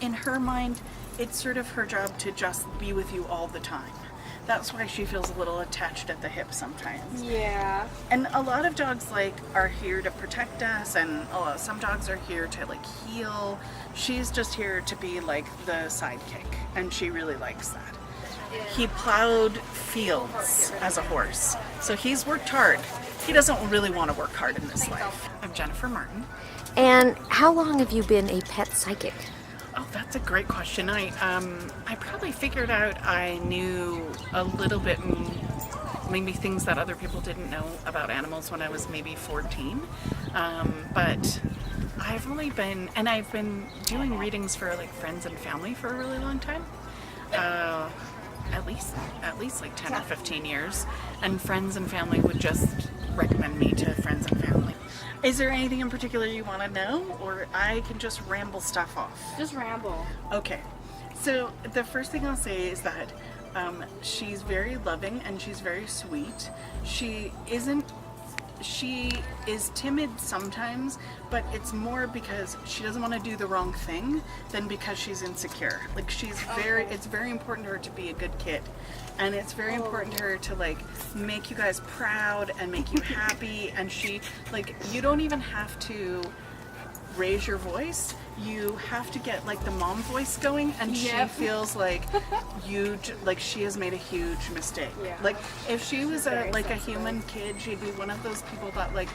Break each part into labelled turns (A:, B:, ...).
A: in her mind, it's sort of her job to just be with you all the time. That's why she feels a little attached at the hip sometimes.
B: Yeah.
A: And a lot of dogs like are here to protect us, and some dogs are here to like heal. She's just here to be like the sidekick, and she really likes that. He plowed fields as a horse, so he's worked hard. He doesn't really want to work hard in this life. I'm Jennafer Martin.
C: And how long have you been a pet psychic?
A: Oh, that's a great question. I probably figured out I knew a little bit, maybe things that other people didn't know about animals when I was maybe 14. But I've been doing readings for like friends and family for a really long time. At least like 10 or 15 years. And friends and family would just recommend me to friends and family. Is there anything in particular you want to know, or I can just ramble stuff off?
B: Just ramble.
A: Okay, so the first thing I'll say is that she's very loving and she's very sweet. She is timid sometimes, but it's more because she doesn't want to do the wrong thing than because she's insecure. Like it's very important to her to be a good kid. And it's very important to her to like make you guys proud and make you happy. And you don't even have to raise your voice. You have to get like the mom voice going, and she feels like she has made a huge mistake. Yeah. Like if she was a human kid, she'd be one of those people that like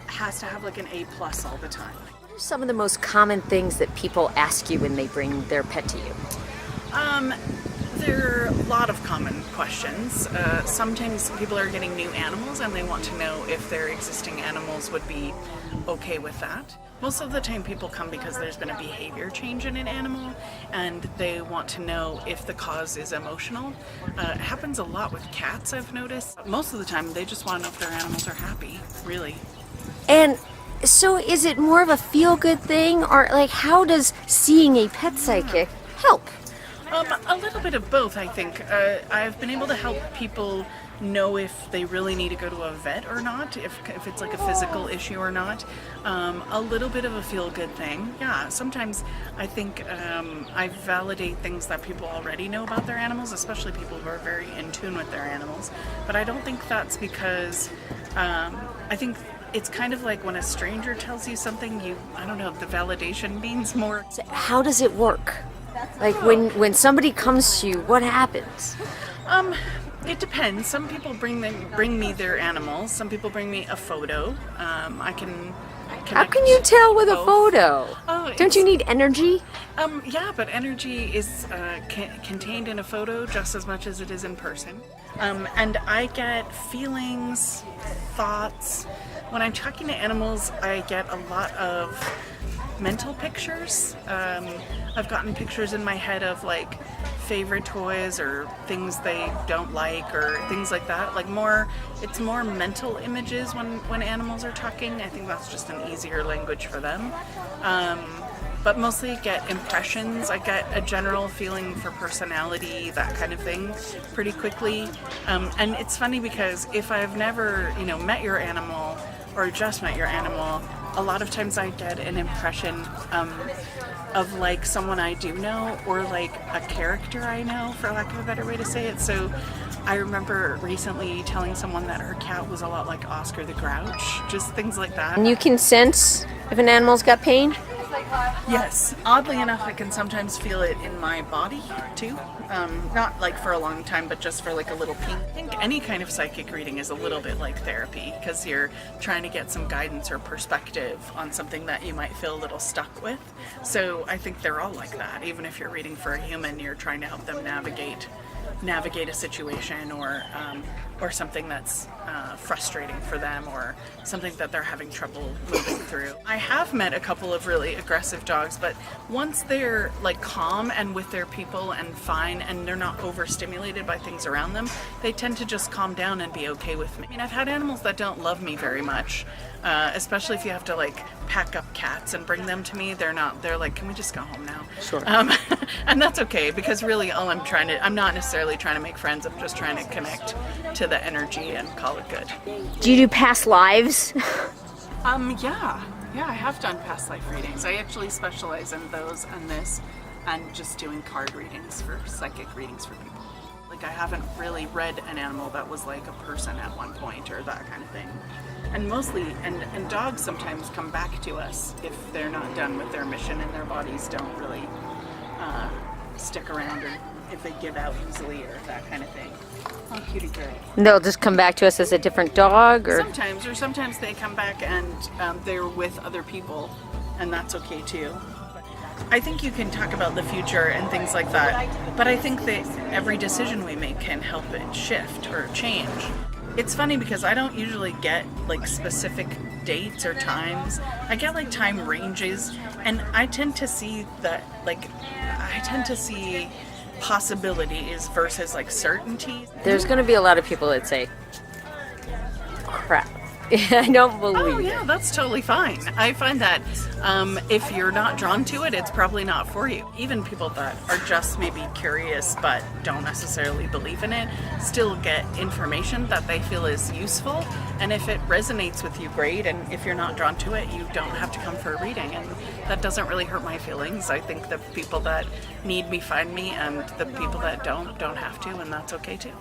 A: has to have like an A+ all the time.
C: What are some of the most common things that people ask you when they bring their pet to you?
A: There are a lot of common questions. Sometimes people are getting new animals and they want to know if their existing animals would be okay with that. Most of the time people come because there's been a behavior change in an animal and they want to know if the cause is emotional. It happens a lot with cats, I've noticed. Most of the time they just want to know if their animals are happy, really.
C: And so is it more of a feel-good thing, or like how does seeing a pet psychic help?
A: A little bit of both, I think. I've been able to help people know if they really need to go to a vet or not, if it's like a physical issue or not. A little bit of a feel-good thing. Yeah, sometimes I think I validate things that people already know about their animals, especially people who are very in tune with their animals. But I don't think that's because, I think it's kind of like when a stranger tells you something, I don't know, the validation means more.
C: So how does it work? Like when somebody comes to you, what happens?
A: It depends. Some people bring me their animals. Some people bring me a photo. I can.
C: How can you tell with a photo? Don't you need energy?
A: Yeah, but energy is contained in a photo just as much as it is in person. And I get feelings, thoughts. When I'm talking to animals, I get a lot of mental pictures. I've gotten pictures in my head of like favorite toys or things they don't like or things like that. It's more mental images when animals are talking. I think that's just an easier language for them. But mostly get impressions. I get a general feeling for personality, that kind of thing, pretty quickly. And it's funny because if I've never, met your animal or just met your animal, a lot of times I get an impression of like someone I do know or like a character I know, for lack of a better way to say it. So I remember recently telling someone that her cat was a lot like Oscar the Grouch, just things like that.
C: And you can sense if an animal's got pain?
A: Yes. Oddly enough, I can sometimes feel it in my body too. Not like for a long time, but just for like a little ping. I think any kind of psychic reading is a little bit like therapy because you're trying to get some guidance or perspective on something that you might feel a little stuck with. So I think they're all like that. Even if you're reading for a human, you're trying to help them navigate a situation or something that's frustrating for them or something that they're having trouble moving through. I have met a couple of really aggressive dogs, but once they're like calm and with their people and fine and they're not overstimulated by things around them, they tend to just calm down and be okay with me. I mean, I've had animals that don't love me very much, especially if you have to like pack up cats and bring them to me. They're like, can we just go home now?
C: Sure.
A: And that's okay because really I'm not necessarily trying to make friends. I'm just trying to connect to the energy and call it good.
C: Do you do past lives?
A: Yeah, I have done past life readings. I actually specialize in those and this. and just doing card readings for psychic readings for people. Like I haven't really read an animal that was like a person at one point or that kind of thing. And mostly, and dogs sometimes come back to us if they're not done with their mission and their bodies don't really stick around, or if they give out easily or that kind of thing. Oh, cutie girl.
C: They'll just come back to us as a different dog, or
A: Sometimes they come back and they're with other people, and that's okay too. I think you can talk about the future and things like that, but I think that every decision we make can help it shift or change. It's funny because I don't usually get like specific dates or times. I get like time ranges, and I tend to see possibilities versus like certainty.
C: there's going to be a lot of people that say, crap. I don't believe
A: Oh yeah, that's totally fine. I find that if you're not drawn to it, it's probably not for you. Even people that are just maybe curious but don't necessarily believe in it still get information that they feel is useful. And if it resonates with you, great. And if you're not drawn to it, you don't have to come for a reading. And that doesn't really hurt my feelings. I think the people that need me find me, and the people that don't have to, and that's okay too.